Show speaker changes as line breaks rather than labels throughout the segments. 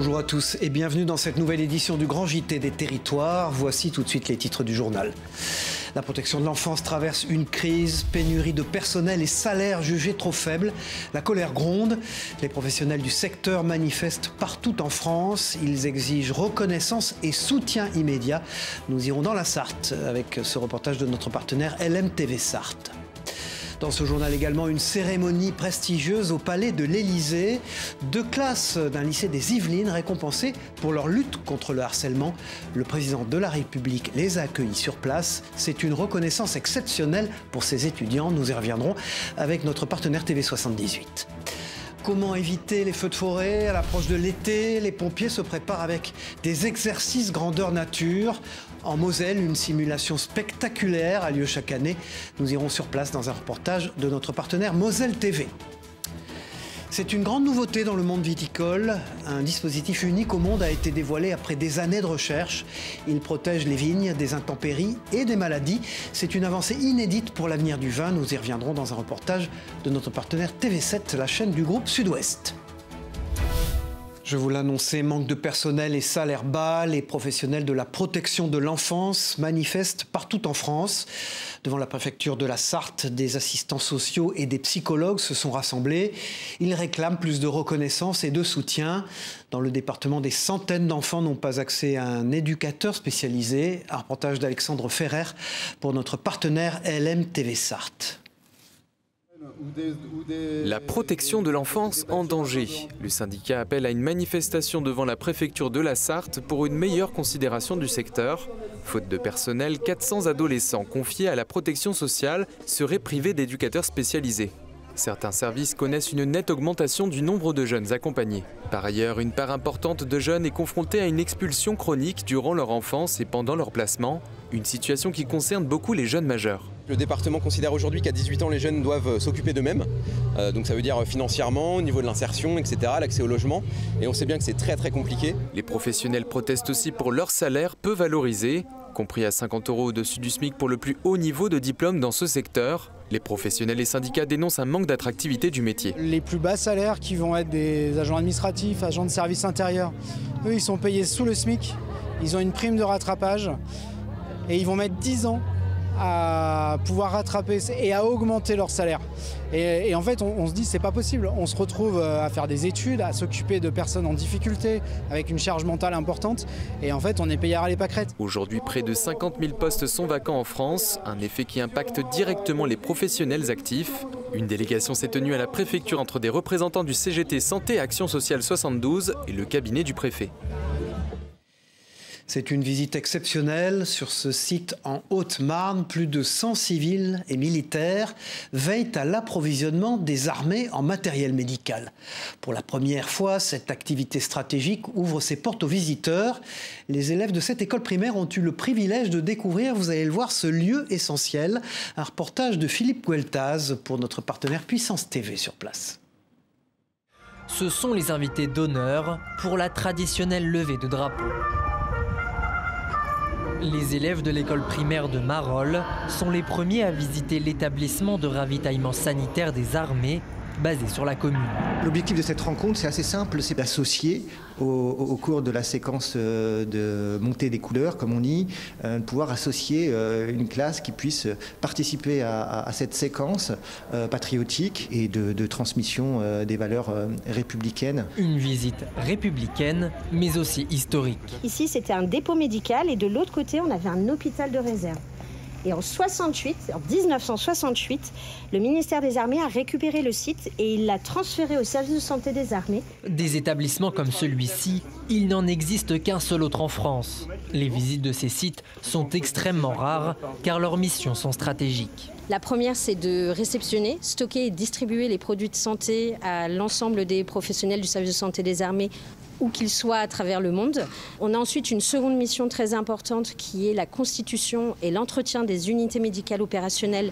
Bonjour à tous et bienvenue dans cette nouvelle édition du Grand JT des Territoires. Voici tout de suite les titres du journal. La protection de l'enfance traverse une crise, pénurie de personnel et salaires jugés trop faibles. La colère gronde. Les professionnels du secteur manifestent partout en France. Ils exigent reconnaissance et soutien immédiat. Nous irons dans la Sarthe avec ce reportage de notre partenaire LMTV Sarthe. Dans ce journal également, une cérémonie prestigieuse au palais de l'Élysée. 2 classes d'un lycée des Yvelines récompensées pour leur lutte contre le harcèlement. Le président de la République les a accueillis sur place. C'est une reconnaissance exceptionnelle pour ces étudiants. Nous y reviendrons avec notre partenaire TV78. Comment éviter les feux de forêt à l'approche de l'été? Les pompiers se préparent avec des exercices grandeur nature. En Moselle, une simulation spectaculaire a lieu chaque année. Nous irons sur place dans un reportage de notre partenaire Moselle TV. C'est une grande nouveauté dans le monde viticole. Un dispositif unique au monde a été dévoilé après des années de recherche. Il protège les vignes des intempéries et des maladies. C'est une avancée inédite pour l'avenir du vin. Nous y reviendrons dans un reportage de notre partenaire TV7, la chaîne du groupe Sud-Ouest. Je vous l'annonçais, manque de personnel et salaire bas. Les professionnels de la protection de l'enfance manifestent partout en France. Devant la préfecture de la Sarthe, des assistants sociaux et des psychologues se sont rassemblés. Ils réclament plus de reconnaissance et de soutien. Dans le département, des centaines d'enfants n'ont pas accès à un éducateur spécialisé. Un reportage d'Alexandre Ferrer pour notre partenaire LMTV Sarthe.
La protection de l'enfance en danger. Le syndicat appelle à une manifestation devant la préfecture de la Sarthe pour une meilleure considération du secteur. Faute de personnel, 400 adolescents confiés à la protection sociale seraient privés d'éducateurs spécialisés. Certains services connaissent une nette augmentation du nombre de jeunes accompagnés. Par ailleurs, une part importante de jeunes est confrontée à une expulsion chronique durant leur enfance et pendant leur placement, une situation qui concerne beaucoup les jeunes majeurs.
Le département considère aujourd'hui qu'à 18 ans, les jeunes doivent s'occuper d'eux-mêmes. Donc ça veut dire financièrement, au niveau de l'insertion, etc., l'accès au logement. Et on sait bien que c'est très compliqué.
Les professionnels protestent aussi pour leur salaire peu valorisé, compris à 50 € au-dessus du SMIC pour le plus haut niveau de diplôme dans ce secteur. Les professionnels et syndicats dénoncent un manque d'attractivité du métier.
Les plus bas salaires qui vont être des agents administratifs, agents de service intérieur, eux ils sont payés sous le SMIC, ils ont une prime de rattrapage et ils vont mettre 10 ans à pouvoir rattraper et à augmenter leur salaire. Et en fait, on se dit c'est pas possible. On se retrouve à faire des études, à s'occuper de personnes en difficulté, avec une charge mentale importante. Et en fait, on est payé à les pâquerettes.
Aujourd'hui, près de 50 000 postes sont vacants en France, un effet qui impacte directement les professionnels actifs. Une délégation s'est tenue à la préfecture entre des représentants du CGT Santé Action Sociale 72 et le cabinet du préfet.
C'est une visite exceptionnelle. Sur ce site en Haute-Marne, plus de 100 civils et militaires veillent à l'approvisionnement des armées en matériel médical. Pour la première fois, cette activité stratégique ouvre ses portes aux visiteurs. Les élèves de cette école primaire ont eu le privilège de découvrir, vous allez le voir, ce lieu essentiel. Un reportage de Philippe Gueltaz pour notre partenaire Puissance TV sur place.
Ce sont les invités d'honneur pour la traditionnelle levée de drapeau. Les élèves de l'école primaire de Marolles sont les premiers à visiter l'établissement de ravitaillement sanitaire des armées basé sur la commune.
L'objectif de cette rencontre, c'est assez simple, c'est d'associer au cours de la séquence de montée des couleurs, comme on dit, de pouvoir associer une classe qui puisse participer à cette séquence patriotique et de transmission des valeurs républicaines.
Une visite républicaine, mais aussi historique.
Ici, c'était un dépôt médical et de l'autre côté, on avait un hôpital de réserve. Et en 1968, le ministère des Armées a récupéré le site et il l'a transféré au service de santé des armées.
Des établissements comme celui-ci, il n'en existe qu'un seul autre en France. Les visites de ces sites sont extrêmement rares car leurs missions sont stratégiques.
La première, c'est de réceptionner, stocker et distribuer les produits de santé à l'ensemble des professionnels du service de santé des armées, où qu'ils soient à travers le monde. On a ensuite une seconde mission très importante qui est la constitution et l'entretien des unités médicales opérationnelles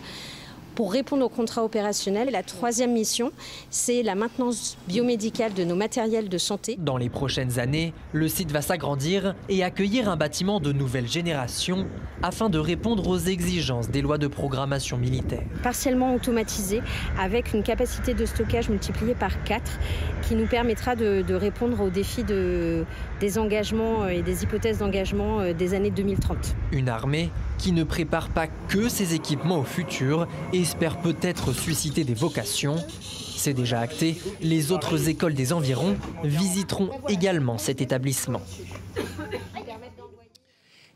pour répondre aux contrats opérationnels. Et la troisième mission, c'est la maintenance biomédicale de nos matériels de santé.
Dans les prochaines années, le site va s'agrandir et accueillir un bâtiment de nouvelle génération afin de répondre aux exigences des lois de programmation militaire.
Partiellement automatisé, avec une capacité de stockage multipliée par 4, qui nous permettra de répondre aux défis des engagements et des hypothèses d'engagement des années 2030.
Une armée qui ne prépare pas que ses équipements au futur et espère peut-être susciter des vocations. C'est déjà acté, les autres écoles des environs visiteront également cet établissement.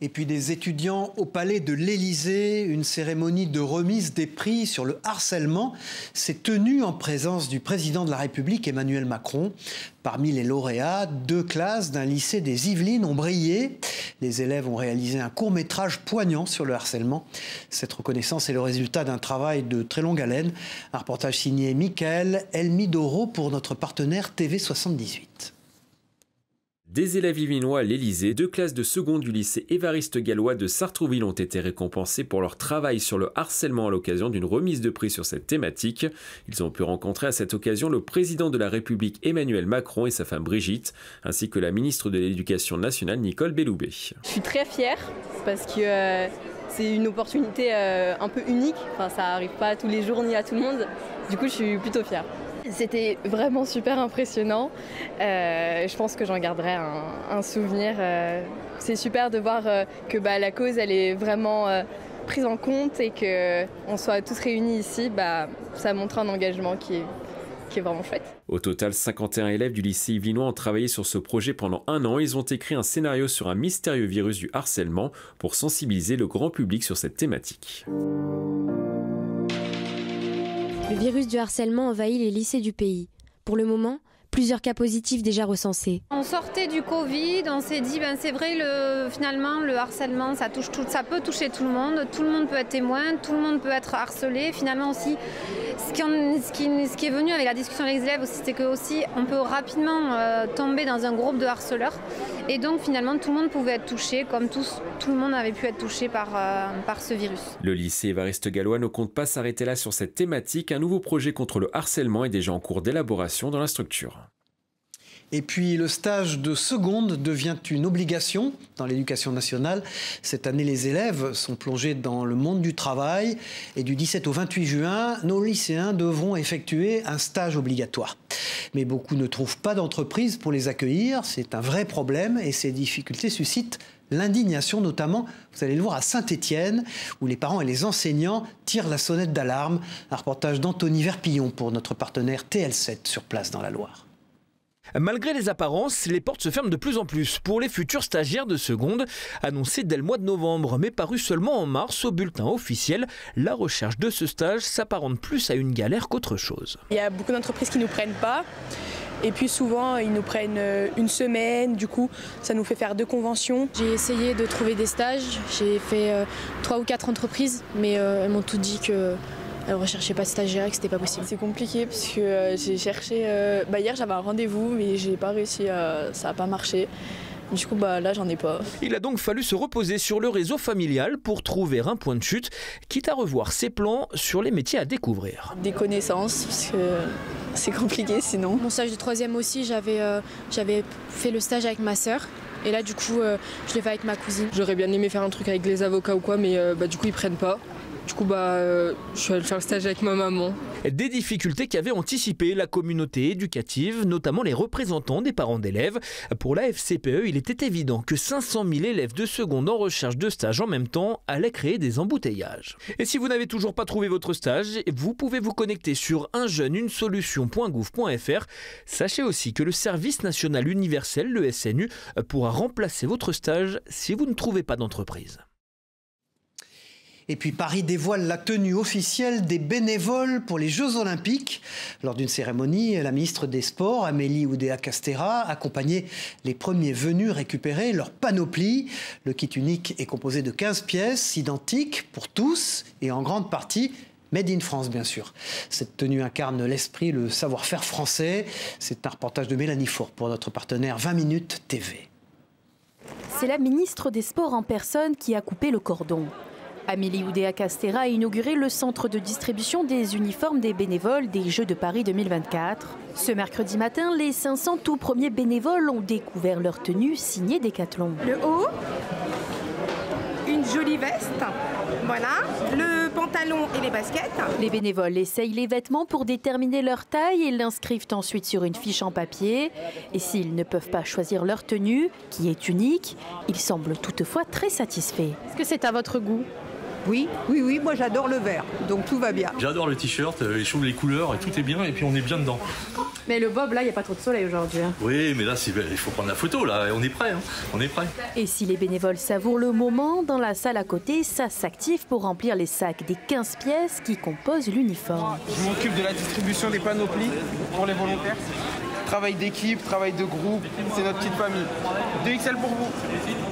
Et puis des étudiants au palais de l'Élysée, une cérémonie de remise des prix sur le harcèlement s'est tenue en présence du président de la République Emmanuel Macron. Parmi les lauréats, 2 classes d'un lycée des Yvelines ont brillé. Les élèves ont réalisé un court-métrage poignant sur le harcèlement. Cette reconnaissance est le résultat d'un travail de très longue haleine. Un reportage signé Mickaël Elmidoro pour notre partenaire TV78.
Des élèves yvelinois à l'Élysée, 2 classes de seconde du lycée Évariste Galois de Sartrouville ont été récompensés pour leur travail sur le harcèlement à l'occasion d'une remise de prix sur cette thématique. Ils ont pu rencontrer à cette occasion le président de la République Emmanuel Macron et sa femme Brigitte, ainsi que la ministre de l'Éducation nationale Nicole Belloubet.
Je suis très fière parce que c'est une opportunité un peu unique. Enfin, ça n'arrive pas tous les jours ni à tout le monde. Du coup, je suis plutôt fière. C'était vraiment super impressionnant. Je pense que j'en garderai un souvenir. C'est super de voir que la cause elle est vraiment prise en compte et qu'on soit tous réunis ici. Ça montre un engagement qui est vraiment chouette.
Au total, 51 élèves du lycée yvelinois ont travaillé sur ce projet pendant 1 an. Ils ont écrit un scénario sur un mystérieux virus du harcèlement pour sensibiliser le grand public sur cette thématique.
Le virus du harcèlement envahit les lycées du pays. Pour le moment, plusieurs cas positifs déjà recensés.
On sortait du Covid, on s'est dit c'est vrai, finalement le harcèlement ça peut toucher tout le monde peut être témoin, tout le monde peut être harcelé. Finalement aussi, ce qui est venu avec la discussion avec les élèves, c'est que aussi on peut rapidement tomber dans un groupe de harceleurs. Et donc finalement tout le monde pouvait être touché, comme tout le monde avait pu être touché par ce virus.
Le lycée Évariste Galois ne compte pas s'arrêter là sur cette thématique. Un nouveau projet contre le harcèlement est déjà en cours d'élaboration dans la structure.
Et puis le stage de seconde devient une obligation dans l'éducation nationale. Cette année, les élèves sont plongés dans le monde du travail. Et du 17 au 28 juin, nos lycéens devront effectuer un stage obligatoire. Mais beaucoup ne trouvent pas d'entreprise pour les accueillir. C'est un vrai problème et ces difficultés suscitent l'indignation, notamment, vous allez le voir, à Saint-Étienne, où les parents et les enseignants tirent la sonnette d'alarme. Un reportage d'Anthony Verpillon pour notre partenaire TL7 sur place dans la Loire.
Malgré les apparences, les portes se ferment de plus en plus pour les futurs stagiaires de seconde, annoncés dès le mois de novembre, mais parus seulement en mars au bulletin officiel. La recherche de ce stage s'apparente plus à une galère qu'autre chose.
Il y a beaucoup d'entreprises qui ne nous prennent pas. Et puis souvent, ils nous prennent une semaine, du coup, ça nous fait faire 2 conventions.
J'ai essayé de trouver des stages, j'ai fait 3 ou 4 entreprises, mais elles m'ont tout dit que elles ne recherchaient pas de stagiaires et que c'était pas possible.
C'est compliqué parce que j'ai cherché, hier j'avais un rendez-vous mais j'ai pas réussi, ça n'a pas marché. Du coup, là, j'en ai pas.
Il a donc fallu se reposer sur le réseau familial pour trouver un point de chute, quitte à revoir ses plans sur les métiers à découvrir.
Des connaissances, parce que c'est compliqué sinon.
Mon stage de 3e aussi, j'avais fait le stage avec ma sœur. Et là, du coup, je l'ai fait avec ma cousine.
J'aurais bien aimé faire un truc avec les avocats ou quoi, mais du coup, ils prennent pas. Du coup, je suis allée faire le stage avec ma maman.
Des difficultés qu'avait anticipé la communauté éducative, notamment les représentants des parents d'élèves. Pour la FCPE, il était évident que 500 000 élèves de seconde en recherche de stage en même temps allaient créer des embouteillages. Et si vous n'avez toujours pas trouvé votre stage, vous pouvez vous connecter sur unjeune-une-solution.gouv.fr. Sachez aussi que le Service national universel, le SNU, pourra remplacer votre stage si vous ne trouvez pas d'entreprise.
Et puis Paris dévoile la tenue officielle des bénévoles pour les Jeux Olympiques. Lors d'une cérémonie, la ministre des Sports, Amélie Oudéa-Castéra, accompagnait les premiers venus récupérer leur panoplie. Le kit unique est composé de 15 pièces identiques pour tous et en grande partie Made in France, bien sûr. Cette tenue incarne l'esprit, le savoir-faire français. C'est un reportage de Mélanie Faure pour notre partenaire 20 minutes TV.
C'est la ministre des Sports en personne qui a coupé le cordon. Amélie Oudéa-Castéra a inauguré le centre de distribution des uniformes des bénévoles des Jeux de Paris 2024. Ce mercredi matin, les 500 tout premiers bénévoles ont découvert leur tenue signée Décathlon.
Le haut, une jolie veste, voilà, le pantalon et les baskets.
Les bénévoles essayent les vêtements pour déterminer leur taille et l'inscrivent ensuite sur une fiche en papier. Et s'ils ne peuvent pas choisir leur tenue, qui est unique, ils semblent toutefois très satisfaits. Est-ce que c'est à votre goût ?
Oui, moi j'adore le vert, donc tout va bien.
J'adore le t-shirt, les couleurs, et tout est bien, et puis on est bien dedans.
Mais le bob, là, il n'y a pas trop de soleil aujourd'hui.
Oui, mais là, il faut prendre la photo, là, et on est prêt, on est prêt.
Et si les bénévoles savourent le moment, dans la salle à côté, ça s'active pour remplir les sacs des 15 pièces qui composent l'uniforme.
Je m'occupe de la distribution des panoplies pour les volontaires. Travail d'équipe, travail de groupe, c'est notre petite famille. 2XL pour vous.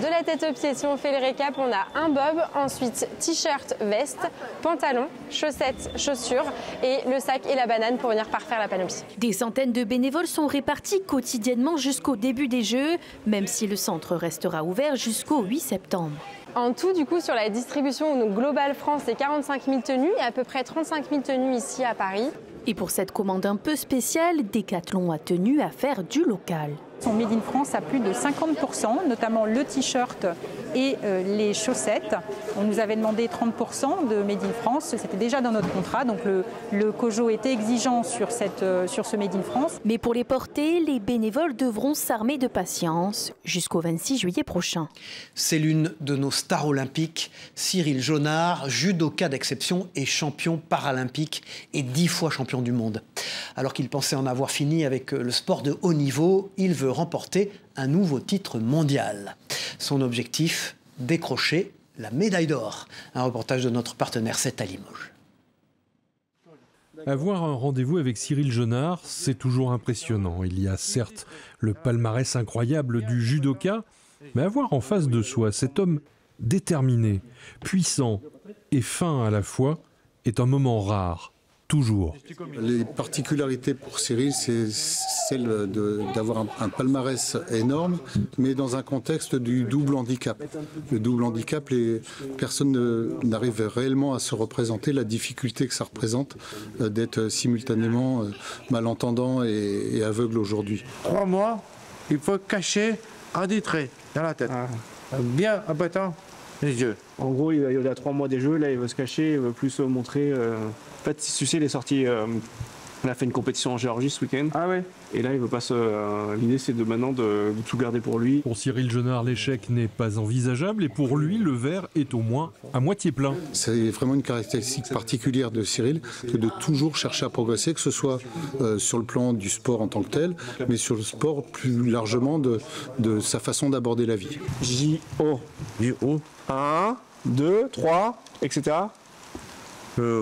De la tête aux pieds, si on fait les récaps, on a un bob, ensuite t-shirt, veste, pantalon, chaussettes, chaussures et le sac et la banane pour venir parfaire la panoplie.
Des centaines de bénévoles sont répartis quotidiennement jusqu'au début des Jeux, même si le centre restera ouvert jusqu'au 8 septembre.
En tout, du coup, sur la distribution, donc Global France, c'est 45 000 tenues et à peu près 35 000 tenues ici à Paris.
Et pour cette commande un peu spéciale, Décathlon a tenu à faire du local.
Son Made in France à plus de 50%, notamment le t-shirt et les chaussettes. On nous avait demandé 30% de Made in France, c'était déjà dans notre contrat, donc le COJO était exigeant sur ce Made in France.
Mais pour les porter, les bénévoles devront s'armer de patience jusqu'au 26 juillet prochain.
C'est l'une de nos stars olympiques, Cyril Jonard, judoka d'exception et champion paralympique et 10 fois champion du monde. Alors qu'il pensait en avoir fini avec le sport de haut niveau, il veut remporter un nouveau titre mondial. Son objectif, décrocher la médaille d'or. Un reportage de notre partenaire 7 à Limoges.
Avoir un rendez-vous avec Cyril Jonard, c'est toujours impressionnant. Il y a certes le palmarès incroyable du judoka, mais avoir en face de soi cet homme déterminé, puissant et fin à la fois est un moment rare. Toujours.
Les particularités pour Cyril, c'est celle d'avoir un palmarès énorme, mais dans un contexte du double handicap. Le double handicap, les personnes n'arrivent réellement à se représenter la difficulté que ça représente d'être simultanément malentendant et aveugle aujourd'hui.
3 mois, il faut cacher un des traits dans la tête. Bien abattant les yeux.
En gros, il y a 3 mois des Jeux, là il va se cacher, il va plus montrer... En fait, tu sais, il est sorti, on a fait une compétition en Géorgie ce week-end. Ah ouais. Et là, il veut pas l'idée, c'est maintenant de tout garder pour lui.
Pour Cyril Jonard, l'échec n'est pas envisageable et pour lui, le verre est au moins à moitié plein.
C'est vraiment une caractéristique particulière de Cyril, que de toujours chercher à progresser, que ce soit sur le plan du sport en tant que tel, mais sur le sport plus largement de sa façon d'aborder la vie.
J-O. 1, 2, 3, etc.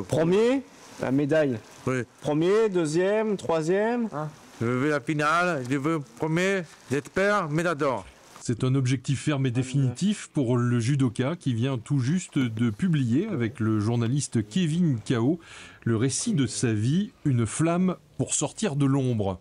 Premier, la médaille.
Oui.
Premier, deuxième, troisième.
Je veux la finale, je veux premier, j'espère, médaille d'or.
C'est un objectif ferme et définitif pour le judoka qui vient tout juste de publier avec le journaliste Kevin Kao le récit de sa vie, une flamme pour sortir de l'ombre.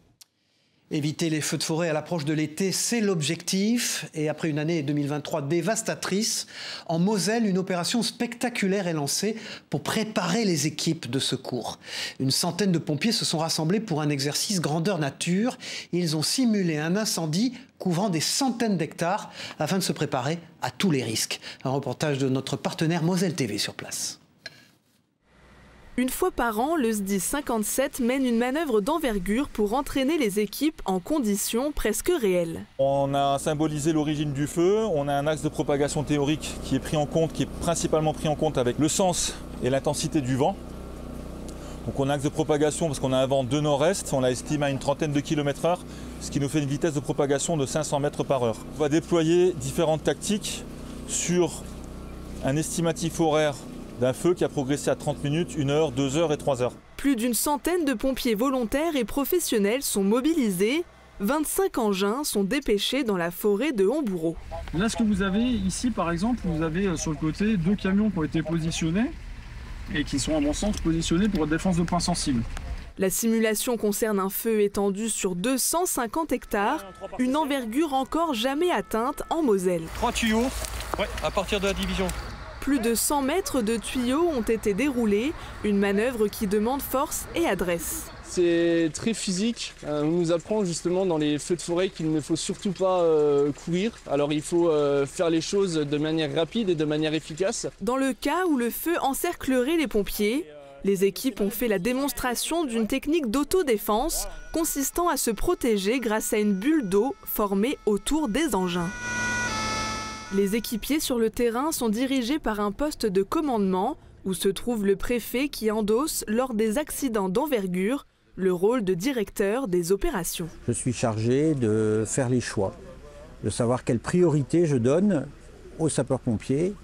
Éviter les feux de forêt à l'approche de l'été, c'est l'objectif. Et après une année 2023 dévastatrice, en Moselle, une opération spectaculaire est lancée pour préparer les équipes de secours. Une centaine de pompiers se sont rassemblés pour un exercice grandeur nature. Ils ont simulé un incendie couvrant des centaines d'hectares afin de se préparer à tous les risques. Un reportage de notre partenaire Moselle TV sur place.
Une fois par an, le SDIS 57 mène une manœuvre d'envergure pour entraîner les équipes en conditions presque réelles.
On a symbolisé l'origine du feu, on a un axe de propagation théorique qui est pris en compte, qui est principalement pris en compte avec le sens et l'intensité du vent. Donc on a un axe de propagation parce qu'on a un vent de nord-est, on l'estime à une trentaine de km/h, ce qui nous fait une vitesse de propagation de 500 mètres par heure. On va déployer différentes tactiques sur un estimatif horaire d'un feu qui a progressé à 30 minutes, 1 heure, 2 heures et 3 heures.
Plus d'une centaine de pompiers volontaires et professionnels sont mobilisés. 25 engins sont dépêchés dans la forêt de Hambourg.
Là, ce que vous avez ici, par exemple, vous avez sur le côté 2 camions qui ont été positionnés et qui sont à mon sens positionnés pour défense de points sensibles.
La simulation concerne un feu étendu sur 250 hectares, une envergure encore jamais atteinte en Moselle.
3 tuyaux, ouais, à partir de la division.
Plus de 100 mètres de tuyaux ont été déroulés, une manœuvre qui demande force et adresse.
C'est très physique. On nous apprend justement dans les feux de forêt qu'il ne faut surtout pas courir. Alors il faut faire les choses de manière rapide et de manière efficace.
Dans le cas où le feu encerclerait les pompiers, les équipes ont fait la démonstration d'une technique d'autodéfense consistant à se protéger grâce à une bulle d'eau formée autour des engins. Les équipiers sur le terrain sont dirigés par un poste de commandement où se trouve le préfet qui endosse, lors des accidents d'envergure, le rôle de directeur des opérations.
Je suis chargé de faire les choix, de savoir quelle priorité je donne aux sapeurs-pompiers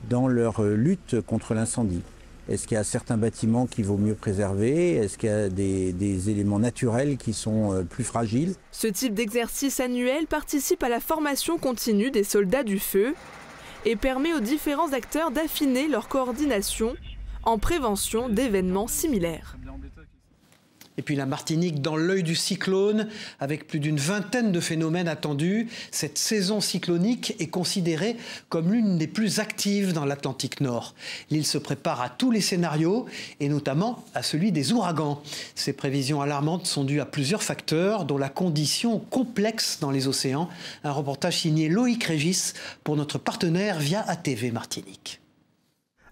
dans leur lutte contre l'incendie. Est-ce qu'il y a certains bâtiments qu'il vaut mieux préserver? Est-ce qu'il y a des éléments naturels qui sont plus fragiles?
Ce type d'exercice annuel participe à la formation continue des soldats du feu et permet aux différents acteurs d'affiner leur coordination en prévention d'événements similaires.
Et puis la Martinique dans l'œil du cyclone, avec plus d'une vingtaine de phénomènes attendus. Cette saison cyclonique est considérée comme l'une des plus actives dans l'Atlantique Nord. L'île se prépare à tous les scénarios, et notamment à celui des ouragans. Ces prévisions alarmantes sont dues à plusieurs facteurs, dont la condition complexe dans les océans. Un reportage signé Loïc Régis pour notre partenaire via ATV Martinique.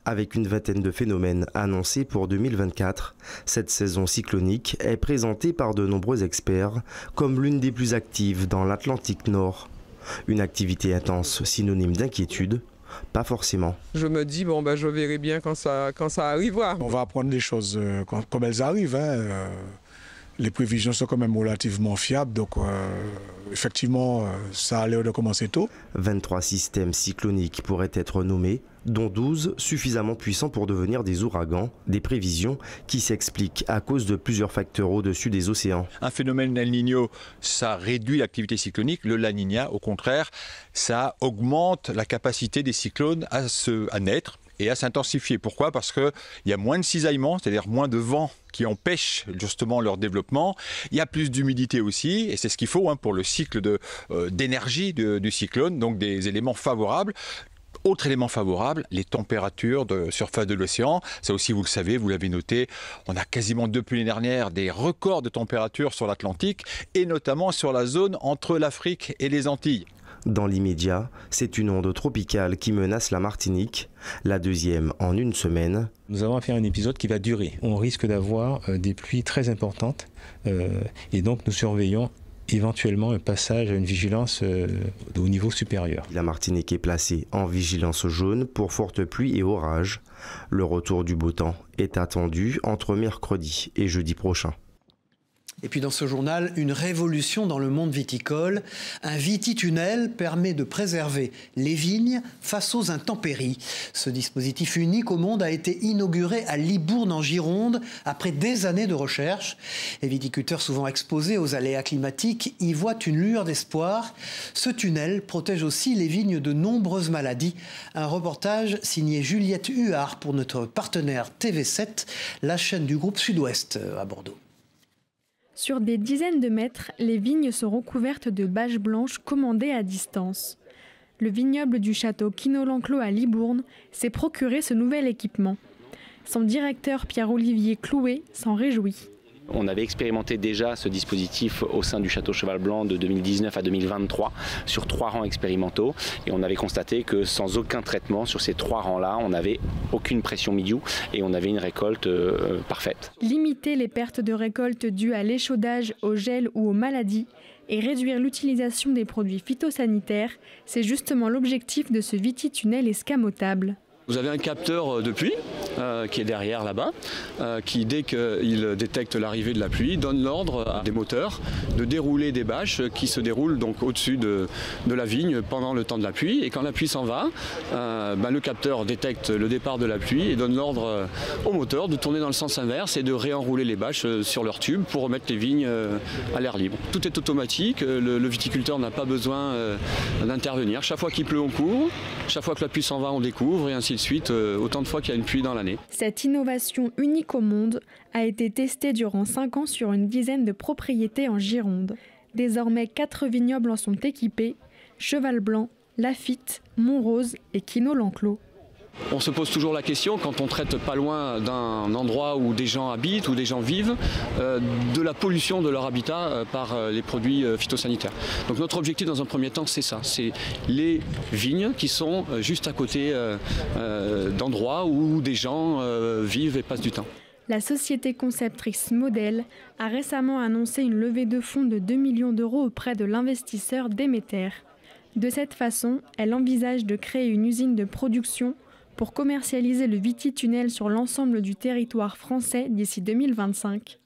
Avec une vingtaine de phénomènes annoncés pour 2024, cette saison cyclonique est présentée par de nombreux experts comme l'une des plus actives dans l'Atlantique Nord. Une activité intense synonyme d'inquiétude? Pas forcément.
Je me dis, je verrai bien quand ça arrivera.
On va apprendre les choses comme elles arrivent. Les prévisions sont quand même relativement fiables, donc effectivement, ça a l'air de commencer tôt.
23 systèmes cycloniques pourraient être nommés, dont 12 suffisamment puissants pour devenir des ouragans, des prévisions qui s'expliquent à cause de plusieurs facteurs au-dessus des océans.
Un phénomène El Niño, ça réduit l'activité cyclonique. Le La Niña, au contraire, ça augmente la capacité des cyclones à naître et à s'intensifier. Pourquoi? Parce qu'il y a moins de cisaillement, c'est-à-dire moins de vent qui empêche justement leur développement. Il y a plus d'humidité aussi, et c'est ce qu'il faut pour le cycle d'énergie du cyclone, donc des éléments favorables. Autre élément favorable, les températures de surface de l'océan. Ça aussi, vous le savez, vous l'avez noté, on a quasiment depuis l'année dernière des records de température sur l'Atlantique et notamment sur la zone entre l'Afrique et les Antilles.
Dans l'immédiat, c'est une onde tropicale qui menace la Martinique, la deuxième en une semaine.
Nous avons affaire à un épisode qui va durer. On risque d'avoir des pluies très importantes et donc nous surveillons éventuellement un passage à une vigilance au niveau supérieur.
La Martinique est placée en vigilance jaune pour fortes pluies et orages. Le retour du beau temps est attendu entre mercredi et jeudi prochain.
Et puis dans ce journal, une révolution dans le monde viticole. Un vititunnel permet de préserver les vignes face aux intempéries. Ce dispositif unique au monde a été inauguré à Libourne en Gironde après des années de recherche. Les viticulteurs souvent exposés aux aléas climatiques y voient une lueur d'espoir. Ce tunnel protège aussi les vignes de nombreuses maladies. Un reportage signé Juliette Huard pour notre partenaire TV7, la chaîne du groupe Sud-Ouest à Bordeaux.
Sur des dizaines de mètres, les vignes sont recouvertes de bâches blanches commandées à distance. Le vignoble du château Quinault-l'Enclos à Libourne s'est procuré ce nouvel équipement. Son directeur Pierre-Olivier Clouet s'en réjouit.
On avait expérimenté déjà ce dispositif au sein du château Cheval Blanc de 2019 à 2023 sur 3 rangs expérimentaux et on avait constaté que sans aucun traitement sur ces 3 rangs-là, on n'avait aucune pression milieu et on avait une récolte parfaite.
Limiter les pertes de récolte dues à l'échaudage, au gel ou aux maladies et réduire l'utilisation des produits phytosanitaires, c'est justement l'objectif de ce vititunnel escamotable.
Vous avez un capteur de pluie qui est derrière là-bas, qui dès qu'il détecte l'arrivée de la pluie, donne l'ordre à des moteurs de dérouler des bâches qui se déroulent donc au-dessus de la vigne pendant le temps de la pluie. Et quand la pluie s'en va, le capteur détecte le départ de la pluie et donne l'ordre au moteur de tourner dans le sens inverse et de réenrouler les bâches sur leur tube pour remettre les vignes à l'air libre. Tout est automatique, le viticulteur n'a pas besoin d'intervenir. Chaque fois qu'il pleut, on couvre, chaque fois que la pluie s'en va, on découvre et ainsi de suite, autant de fois qu'il y a une pluie dans l'année.
Cette innovation unique au monde a été testée durant 5 ans sur une dizaine de propriétés en Gironde. Désormais, 4 vignobles en sont équipés, Cheval Blanc, Laffitte, Montrose et Quinault-l'Enclos.
On se pose toujours la question, quand on traite pas loin d'un endroit où des gens habitent, où des gens vivent, de la pollution de leur habitat par les produits phytosanitaires. Donc notre objectif dans un premier temps, c'est ça, c'est les vignes qui sont juste à côté d'endroits où des gens vivent et passent du temps.
La société conceptrice Model a récemment annoncé une levée de fonds de 2 millions d'euros auprès de l'investisseur Demeter. De cette façon, elle envisage de créer une usine de production pour commercialiser le Viti-Tunnel sur l'ensemble du territoire français d'ici 2025.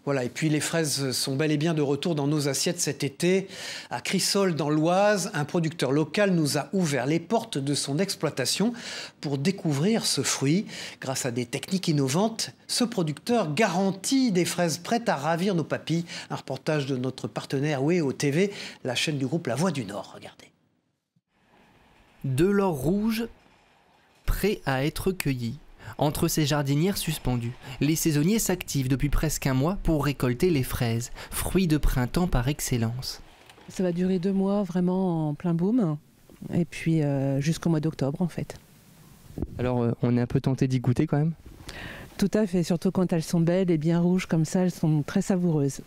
Voilà, et puis les fraises sont bel et bien de retour dans nos assiettes cet été. À Crisol, dans l'Oise, un producteur local nous a ouvert les portes de son exploitation pour découvrir ce fruit. Grâce à des techniques innovantes, ce producteur garantit des fraises prêtes à ravir nos papilles. Un reportage de notre partenaire WEO TV, la chaîne du groupe La Voix du Nord. Regardez.
De l'or rouge, prêt à être cueilli. Entre ces jardinières suspendues, les saisonniers s'activent depuis presque un mois pour récolter les fraises, fruits de printemps par excellence.
Ça va durer 2 mois vraiment en plein boom, et puis jusqu'au mois d'octobre en fait.
Alors on est un peu tenté d'y goûter quand même?
Tout à fait, surtout quand elles sont belles et bien rouges comme ça, elles sont très savoureuses.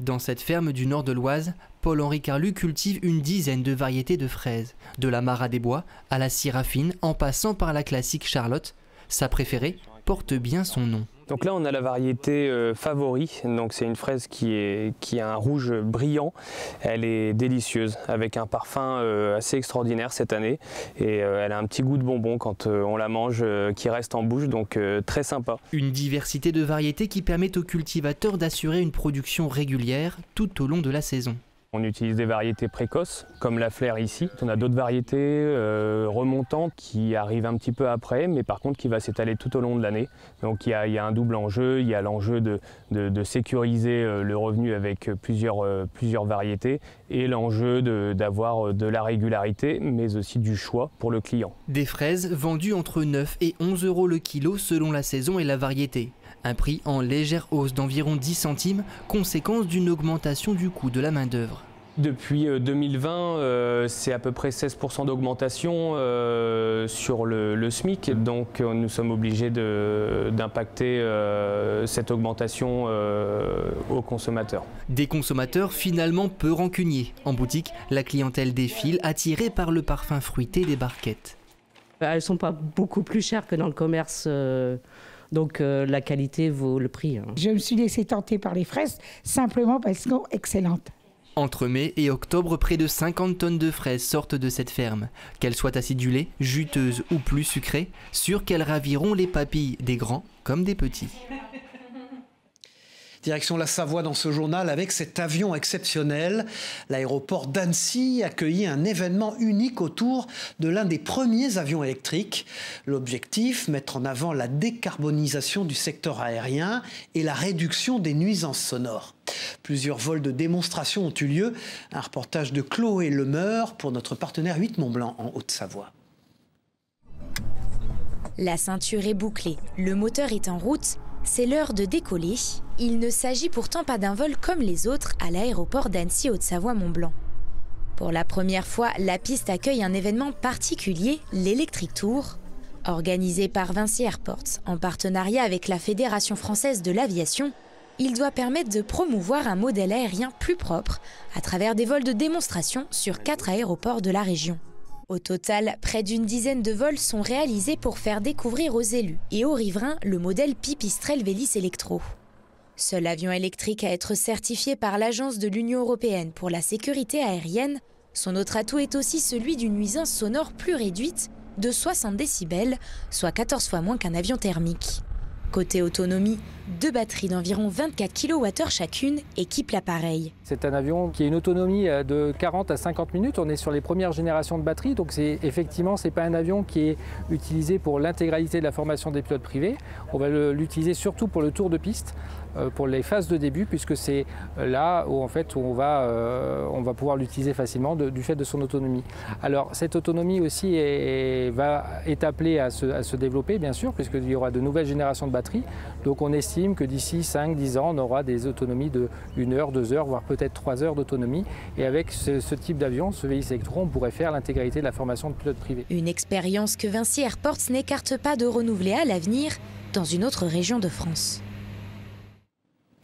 Dans cette ferme du nord de l'Oise, Paul-Henri Carlu cultive une dizaine de variétés de fraises, de la Marat des Bois à la Syrafine en passant par la classique Charlotte. Sa préférée porte bien son nom.
Donc là on a la variété Favori, donc c'est une fraise qui a un rouge brillant, elle est délicieuse avec un parfum assez extraordinaire cette année et elle a un petit goût de bonbon quand on la mange qui reste en bouche, donc très sympa.
Une diversité de variétés qui permet aux cultivateurs d'assurer une production régulière tout au long de la saison.
On utilise des variétés précoces, comme la Flair ici. On a d'autres variétés remontantes qui arrivent un petit peu après, mais par contre qui va s'étaler tout au long de l'année. Donc il y a un double enjeu, il y a l'enjeu de sécuriser le revenu avec plusieurs variétés et l'enjeu d'avoir de la régularité, mais aussi du choix pour le client.
Des fraises vendues entre 9 et 11 € le kilo selon la saison et la variété. Un prix en légère hausse d'environ 10 centimes, conséquence d'une augmentation du coût de la main-d'œuvre.
Depuis 2020, c'est à peu près 16% d'augmentation sur le SMIC, donc nous sommes obligés d'impacter cette augmentation aux consommateurs.
Des consommateurs finalement peu rancuniers. En boutique, la clientèle défile, attirée par le parfum fruité des barquettes.
Elles ne sont pas beaucoup plus chères que dans le commerce. Donc la qualité vaut le prix.
Je me suis laissée tenter par les fraises simplement parce qu'elles sont excellentes.
Entre mai et octobre, près de 50 tonnes de fraises sortent de cette ferme. Qu'elles soient acidulées, juteuses ou plus sucrées, sûres qu'elles raviront les papilles des grands comme des petits.
Direction la Savoie dans ce journal avec cet avion exceptionnel. L'aéroport d'Annecy accueillit un événement unique autour de l'un des premiers avions électriques. L'objectif, mettre en avant la décarbonisation du secteur aérien et la réduction des nuisances sonores. Plusieurs vols de démonstration ont eu lieu. Un reportage de Chloé Lemeur pour notre partenaire 8 Mont-Blanc en Haute-Savoie.
La ceinture est bouclée, le moteur est en route. C'est l'heure de décoller. Il ne s'agit pourtant pas d'un vol comme les autres à l'aéroport d'Annecy Haute-Savoie-Mont-Blanc. Pour la première fois, la piste accueille un événement particulier, l'Electric Tour. Organisé par Vinci Airports en partenariat avec la Fédération française de l'aviation, il doit permettre de promouvoir un modèle aérien plus propre à travers des vols de démonstration sur 4 aéroports de la région. Au total, près d'une dizaine de vols sont réalisés pour faire découvrir aux élus et aux riverains le modèle Pipistrel Vélis Electro. Seul avion électrique à être certifié par l'Agence de l'Union européenne pour la sécurité aérienne, son autre atout est aussi celui d'une nuisance sonore plus réduite de 60 décibels, soit 14 fois moins qu'un avion thermique. Côté autonomie, 2 batteries d'environ 24 kWh chacune équipent l'appareil.
C'est un avion qui a une autonomie de 40 à 50 minutes. On est sur les premières générations de batteries, donc effectivement, ce n'est pas un avion qui est utilisé pour l'intégralité de la formation des pilotes privés. On va l'utiliser surtout pour le tour de piste, pour les phases de début, puisque c'est là où en fait on va pouvoir l'utiliser facilement du fait de son autonomie. Alors cette autonomie aussi est appelée à se développer, bien sûr, puisqu'il y aura de nouvelles générations de batteries. Donc on estime que d'ici 5-10 ans, on aura des autonomies de 1 heure, 2 heures, voire peut-être 3 heures d'autonomie. Et avec ce type d'avion, ce VX Electron, on pourrait faire l'intégralité de la formation de pilote privé.
Une expérience que Vinci Airports n'écarte pas de renouveler à l'avenir dans une autre région de France.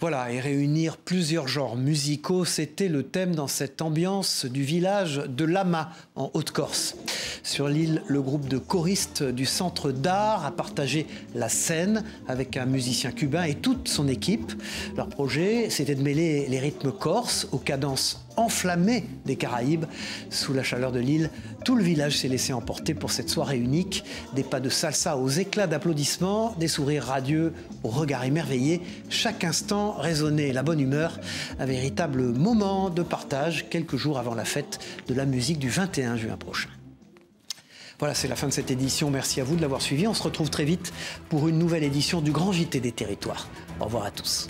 Voilà, et réunir plusieurs genres musicaux, c'était le thème dans cette ambiance du village de Lama, en Haute-Corse. Sur l'île, le groupe de choristes du Centre d'Art a partagé la scène avec un musicien cubain et toute son équipe. Leur projet, c'était de mêler les rythmes corses aux cadences enflammées des Caraïbes. Sous la chaleur de l'île, tout le village s'est laissé emporter pour cette soirée unique. Des pas de salsa aux éclats d'applaudissements, des sourires radieux aux regards émerveillés. Chaque instant résonnait la bonne humeur, un véritable moment de partage quelques jours avant la fête de la musique du 21 juin prochain. Voilà, c'est la fin de cette édition. Merci à vous de l'avoir suivi. On se retrouve très vite pour une nouvelle édition du Grand JT des Territoires. Au revoir à tous.